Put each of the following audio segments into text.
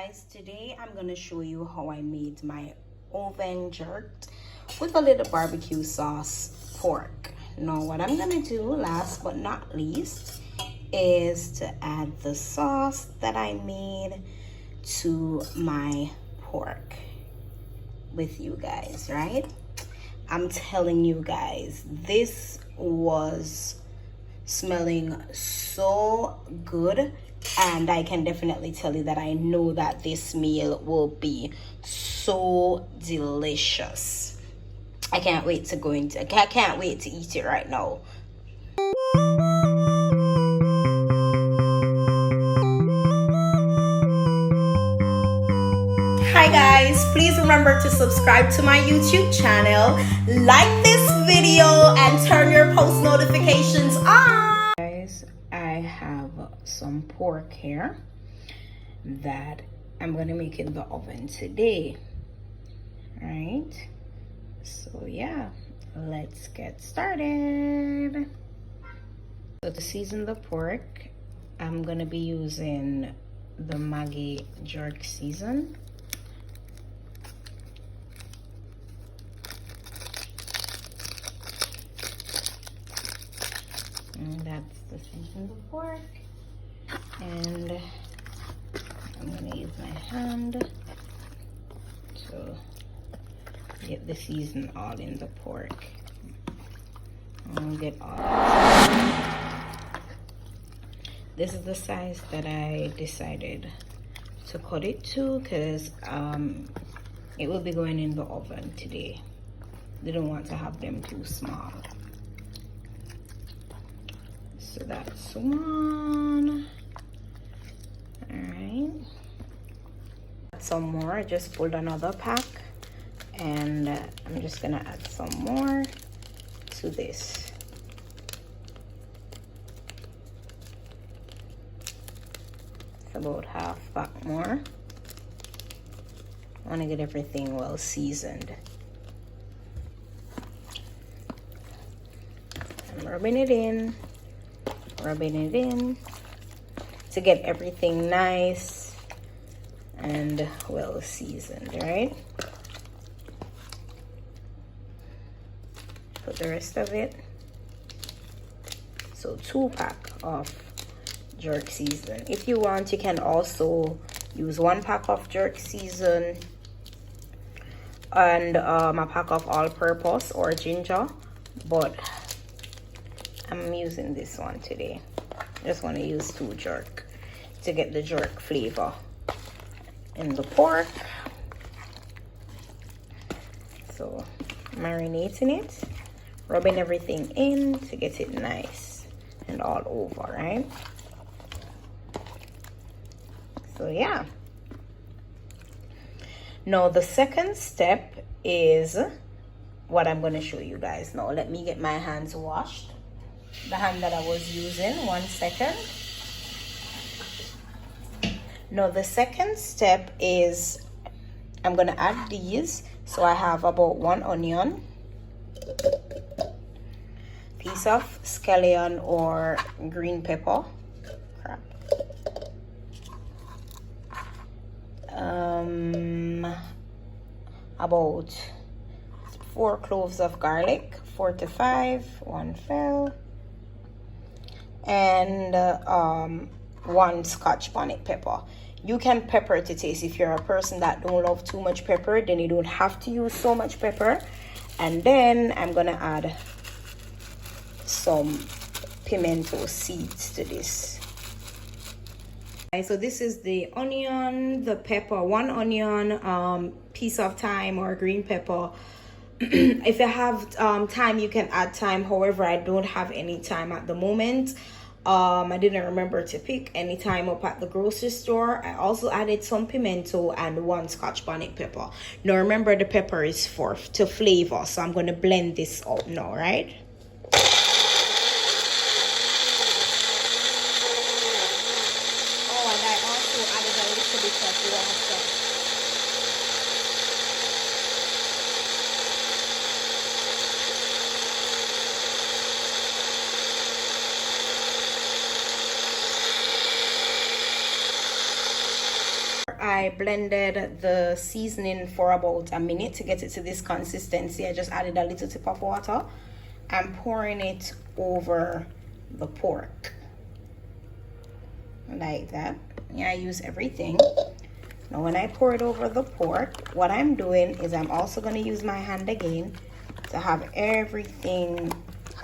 guys, today I'm gonna show you how I made my oven jerked with a little barbecue sauce pork. Now what I'm gonna do last but not least is to add the sauce that I made to my pork with you guys, right? I'm telling you guys, this was smelling so good, and I can definitely tell you that I know that this meal will be so delicious. I can't wait to I can't wait to eat it right now. Hi guys, please remember to subscribe to my YouTube channel, like this video, and turn your post notifications on. Guys, I have some pork here that I'm gonna make in the oven today. Right? So yeah, let's get started. So to season the pork, I'm gonna be using the Maggi jerk season. And that's the season of pork, and I'm gonna use my hand to get the season all in the pork. I'll get all that. This is the size that I decided to cut it to because it will be going in the oven today. Didn't want to have them too small. So that's one. All right. Some more. I just pulled another pack, and I'm just gonna add some more to this. It's about half pack more. I want to get everything well seasoned. I'm rubbing it in to get everything nice and well seasoned, right? Put the rest of it. So 2-pack of jerk season. If you want, you can also use 1 pack of jerk season and a pack of all-purpose or ginger, but I'm using this one today. Just want to use 2 jerk to get the jerk flavor in the pork. So marinating it, rubbing everything in to get it nice and all over, right? So yeah. Now the second step is what I'm going to show you guys. Now let me get my hands washed. The hand that I was using, 1 second. Now the second step is I'm gonna add these. So I have about 1 onion, piece of scallion or green pepper, about 4 cloves of garlic, 4 to 5, 1 fell, and 1 Scotch bonnet pepper. You can pepper to taste. If you're a person that don't love too much pepper, then you don't have to use so much pepper. And then I'm gonna add some pimento seeds to this. Okay, so this is the onion, the pepper, 1 onion, piece of thyme or green pepper. If you have time, you can add thyme. However, I don't have any thyme at the moment. I didn't remember to pick any thyme up at the grocery store. I also added some pimento and 1 Scotch bonnet pepper. Now remember, the pepper is to flavor, so I'm going to blend this out now, right? Oh, and I also added a little bit of water. I blended the seasoning for about a minute to get it to this consistency. I just added a little tip of water. I'm pouring it over the pork like that. Yeah, I use everything. Now when I pour it over the pork, what I'm doing is I'm also going to use my hand again to have everything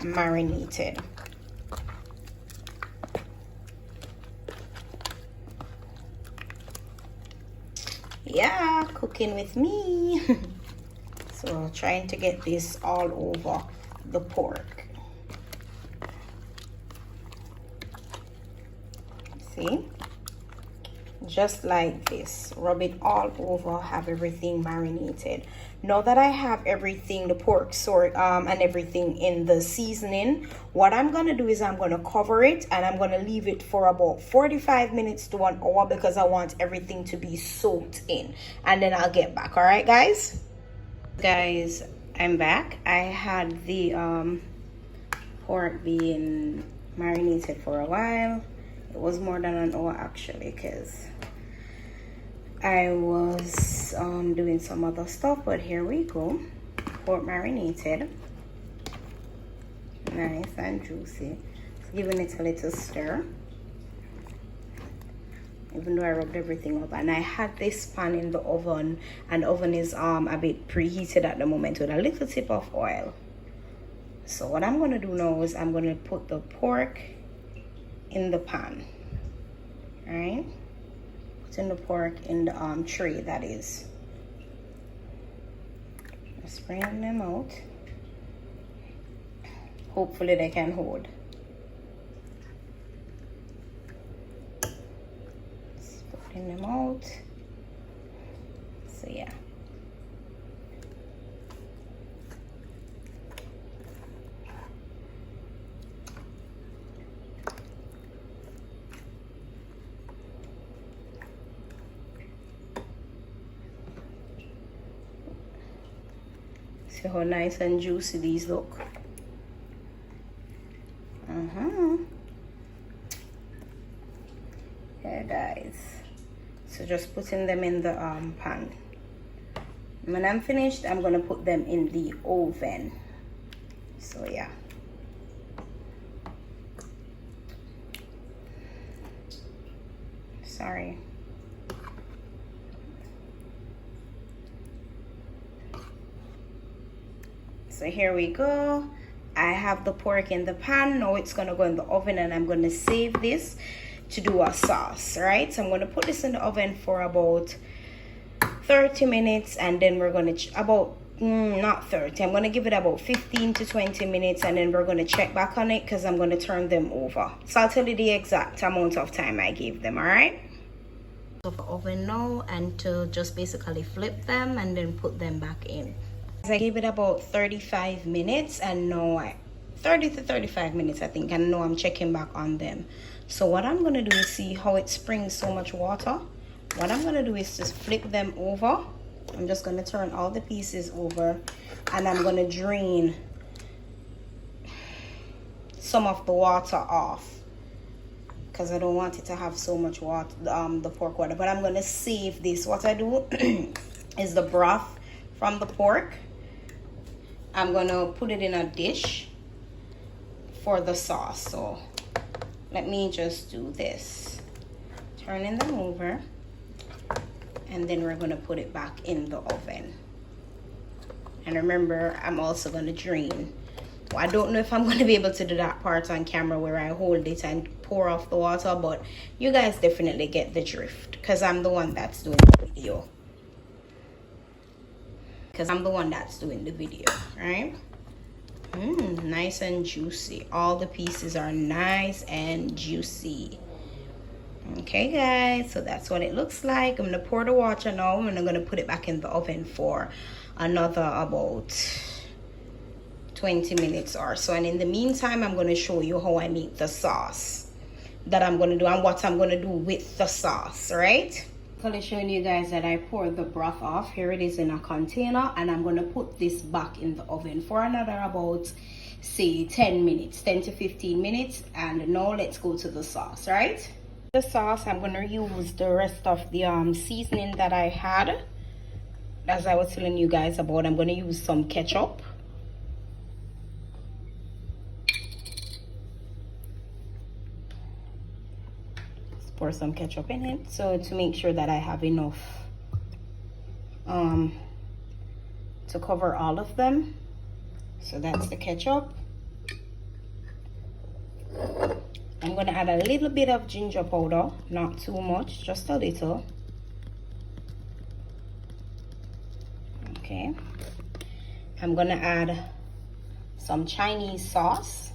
marinated. Yeah, cooking with me. So trying to get this all over the pork. See? Just like this. Rub it all over, have everything marinated. Now that I have everything, the pork and everything in the seasoning, what I'm gonna do is I'm gonna cover it and I'm gonna leave it for about 45 minutes to 1 hour because I want everything to be soaked in, and then I'll get back. All right, guys? Guys, I'm back. I had the pork being marinated for a while. It was more than an hour actually, because I was doing some other stuff, but here we go. Pork marinated, nice and juicy. Just giving it a little stir, even though I rubbed everything up. And I had this pan in the oven, and the oven is a bit preheated at the moment with a little tip of oil. So what I'm going to do now is I'm going to put the pork in the pan. All right, putting the pork in the tray, that is. Just bring them out. Hopefully they can hold. Just putting them out. So yeah. See how nice and juicy these look. Yeah, guys. So just putting them in the pan. When I'm finished, I'm gonna put them in the oven. So yeah. Sorry. So here we go. I have the pork in the pan. Now it's gonna go in the oven, and I'm gonna save this to do a sauce, right? So I'm gonna put this in the oven for about 30 minutes, and then we're gonna not 30, I'm gonna give it about 15 to 20 minutes, and then we're gonna check back on it because I'm gonna turn them over. So I'll tell you the exact amount of time I gave them. All right, of the oven now, and to just basically flip them and then put them back in. I gave it about 35 minutes, and now 30 to 35 minutes I think, and now I'm checking back on them. So what I'm gonna do is see how it springs so much water. What I'm gonna do is just flip them over. I'm just gonna turn all the pieces over, and I'm gonna drain some of the water off because I don't want it to have so much water, the pork water. But I'm gonna save this. What I do is the broth from the pork, I'm gonna put it in a dish for the sauce. So let me just do this, turning them over, and then we're gonna put it back in the oven. And remember, I'm also gonna drain. Well, I don't know if I'm gonna be able to do that part on camera where I hold it and pour off the water, but you guys definitely get the drift because I'm the one that's doing the video. Right? Nice and juicy. All the pieces are nice and juicy. Okay, guys, so that's what it looks like. I'm gonna pour the water now, and I'm gonna put it back in the oven for another about 20 minutes or so. And in the meantime, I'm gonna show you how I make the sauce that I'm gonna do and what I'm gonna do with the sauce, right? I'm showing you guys that I poured the broth off. Here it is in a container, and I'm gonna put this back in the oven for another about, say, 10 minutes, 10 to 15 minutes. And now let's go to the sauce, right? The sauce, I'm going to use the rest of the seasoning that I had, as I was telling you guys about. I'm going to use some ketchup. Let's pour some ketchup in it, so to make sure that I have enough to cover all of them. So that's the ketchup. I'm going to add a little bit of ginger powder, not too much, just a little. Okay. I'm going to add some Chinese sauce.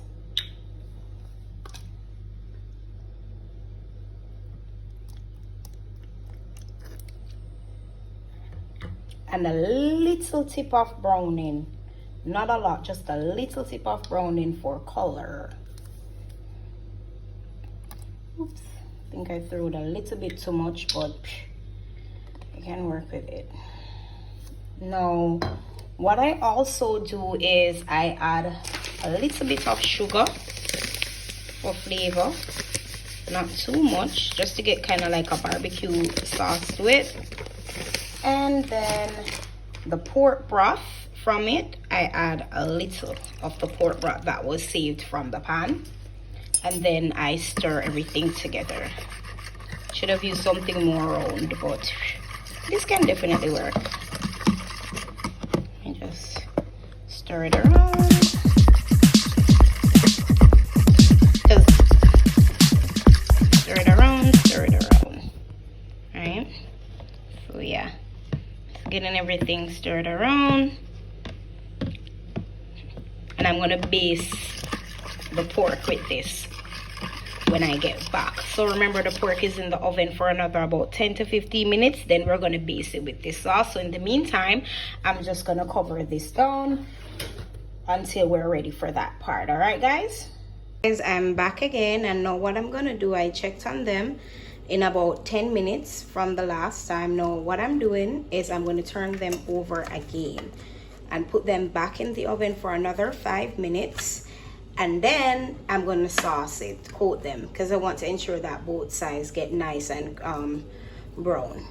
And a little tip of browning. Not a lot, just a little tip of browning for color. Oops, I think I threw it a little bit too much, but I can work with it. Now, what I also do is I add a little bit of sugar for flavor. Not too much, just to get kind of like a barbecue sauce to it. And then the pork broth from it, I add a little of the pork broth that was saved from the pan. And then I stir everything together. Should have used something more round, but this can definitely work. And just stir it around. Just stir it around, stir it around. Alright? So yeah. Getting everything stirred around. And I'm gonna baste the pork with this when I get back. So remember, the pork is in the oven for another about 10 to 15 minutes. Then we're gonna baste it with this sauce. So in the meantime, I'm just gonna cover this down until we're ready for that part. All right, guys? I'm back again, and now what I'm gonna do, I checked on them in about 10 minutes from the last time. Now what I'm doing is I'm going to turn them over again and put them back in the oven for another 5 minutes, and then I'm going to sauce it, coat them, because I want to ensure that both sides get nice and brown.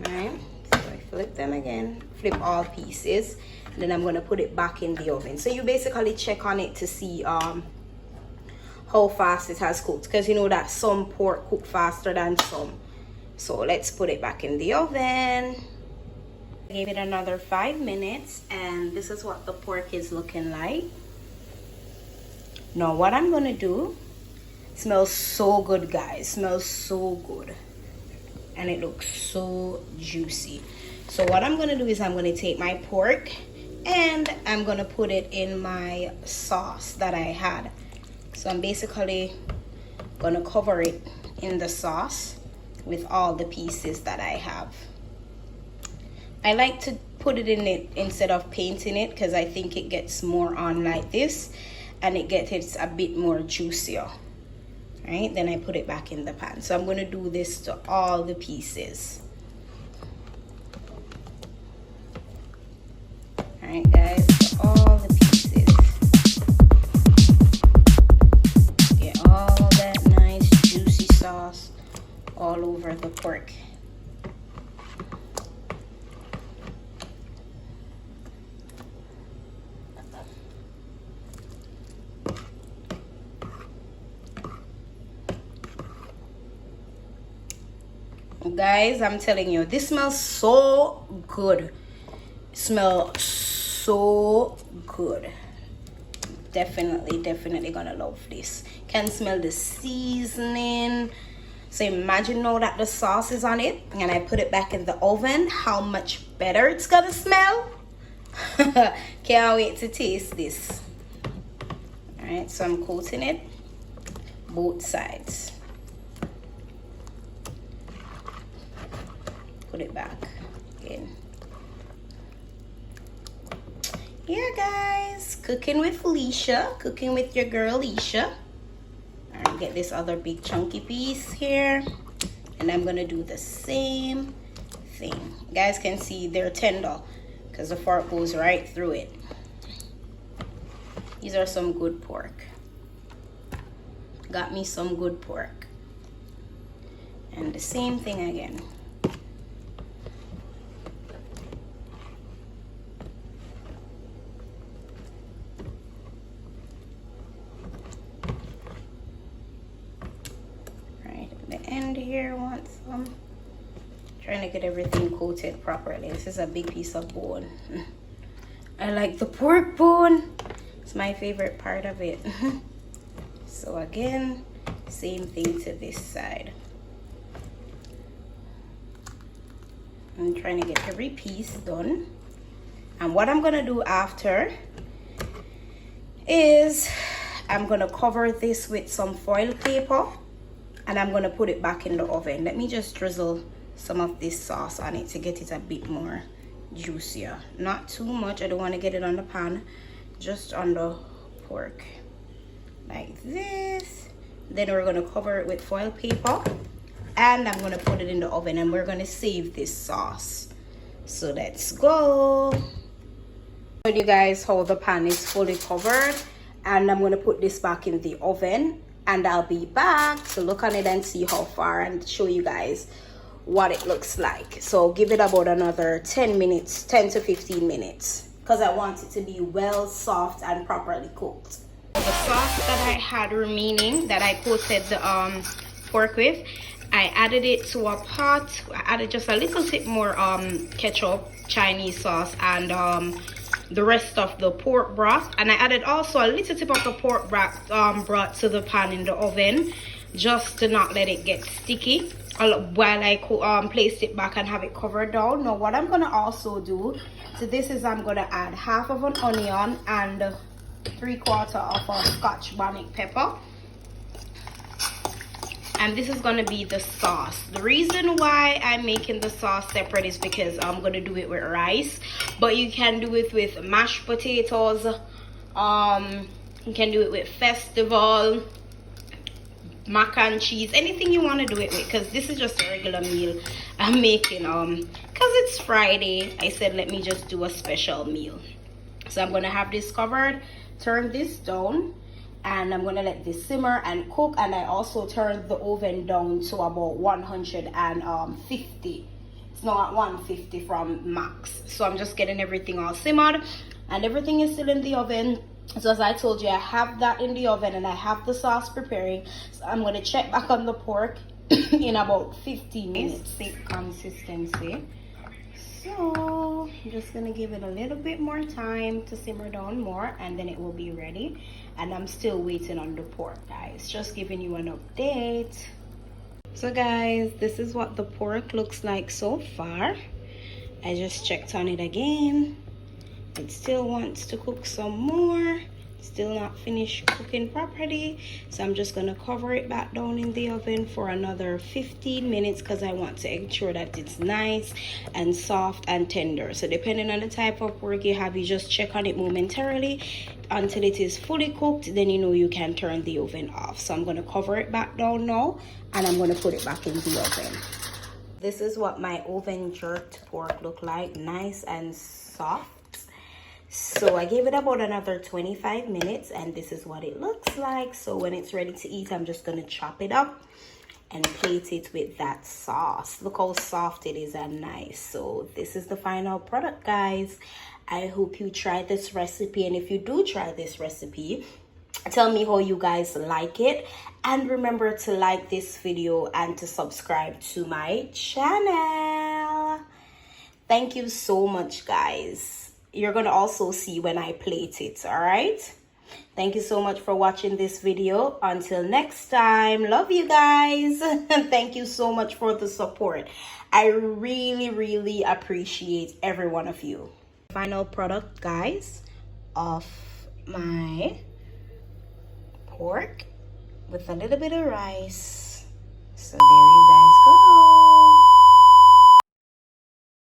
All right, so I flip them again, flip all pieces, and then I'm going to put it back in the oven. So you basically check on it to see how fast it has cooked, because you know that some pork cook faster than some. So let's put it back in the oven. I gave it another 5 minutes, and this is what the pork is looking like. Now what I'm gonna do, smells so good, guys, smells so good, and it looks so juicy. So what I'm gonna do is I'm gonna take my pork and I'm gonna put it in my sauce that I had. So I'm basically gonna cover it in the sauce with all the pieces that I have. I like to put it in it instead of painting it, because I think it gets more on like this and it gets a bit more juicier. Right, then I put it back in the pan. So I'm gonna do this to all the pieces. All right, guys, to all the pieces. All that nice juicy sauce all over the pork. Guys, I'm telling you, this smells so good. It smells so good. Definitely gonna love this. Can smell the seasoning. So imagine now that the sauce is on it and I put it back in the oven, how much better it's gonna smell. Can't wait to taste this. All right, so I'm coating it both sides. Put it back in. Yeah, guys, cooking with Leisha, cooking with your girl Leisha. All right, get this other big chunky piece here, and I'm gonna do the same thing. You guys can see they're tender because the fork goes right through it. These are some good pork. got me some good pork. And the same thing again. Right at the end here, want some. Trying to get everything coated properly. This is a big piece of bone. I like the pork bone. It's my favorite part of it. So again, same thing to this side. I'm trying to get every piece done. And what I'm gonna do after is I'm gonna cover this with some foil paper and I'm gonna put it back in the oven. Let me just drizzle some of this sauce on it to get it a bit more juicier. Not too much. I don't want to get it on the pan, just on the pork like this. Then we're going to cover it with foil paper and I'm going to put it in the oven and we're going to save this sauce. So let's go. Show you guys how the pan is fully covered, and I'm going to put this back in the oven and I'll be back to look on it and see how far and show you guys what it looks like. So give it about another 10 minutes, 10 to 15 minutes, because I want it to be well soft and properly cooked. The sauce that I had remaining that I coated the pork with, I added it to a pot. I added just a little bit more ketchup, Chinese sauce, and the rest of the pork broth, and I added also a little tip of the pork broth to the pan in the oven, just to not let it get sticky while I place it back and have it covered down. Now what I'm gonna also do to this is I'm gonna add half of an onion and 3/4 of a Scotch bonnet pepper, and this is gonna be the sauce. The reason why I'm making the sauce separate is because I'm gonna do it with rice, but you can do it with mashed potatoes, you can do it with festival, mac and cheese, anything you want to do it with, because this is just a regular meal I'm making because it's Friday. I said let me just do a special meal. So I'm gonna have this covered, turn this down, and I'm gonna let this simmer and cook. And I also turned the oven down to about 150. It's not at 150 from max. So I'm just getting everything all simmered and everything is still in the oven. So as I told you, I have that in the oven and I have the sauce preparing. So I'm going to check back on the pork in about 15 minutes. Thick consistency. So I'm just going to give it a little bit more time to simmer down more, and then it will be ready. And I'm still waiting on the pork, guys. Just giving you an update. So guys, this is what the pork looks like so far. I just checked on it again. It still wants to cook some more, still not finished cooking properly, so I'm just gonna cover it back down in the oven for another 15 minutes because I want to ensure that it's nice and soft and tender. So depending on the type of pork you have, you just check on it momentarily until it is fully cooked, then you know you can turn the oven off. So I'm gonna cover it back down now and I'm gonna put it back in the oven. This is what my oven jerked pork look like, nice and soft. So I gave it about another 25 minutes and this is what it looks like. So when it's ready to eat, I'm just gonna chop it up and plate it with that sauce. Look how soft it is and nice. So this is the final product, guys. I hope you try this recipe, and if you do try this recipe, tell me how you guys like it, and remember to like this video and to subscribe to my channel. Thank you so much, guys. You're gonna also see when I plate it. All right, thank you so much for watching this video. Until next time, love you guys. Thank you so much for the support. I really appreciate every one of you. Final product, guys, of my pork with a little bit of rice. So there you guys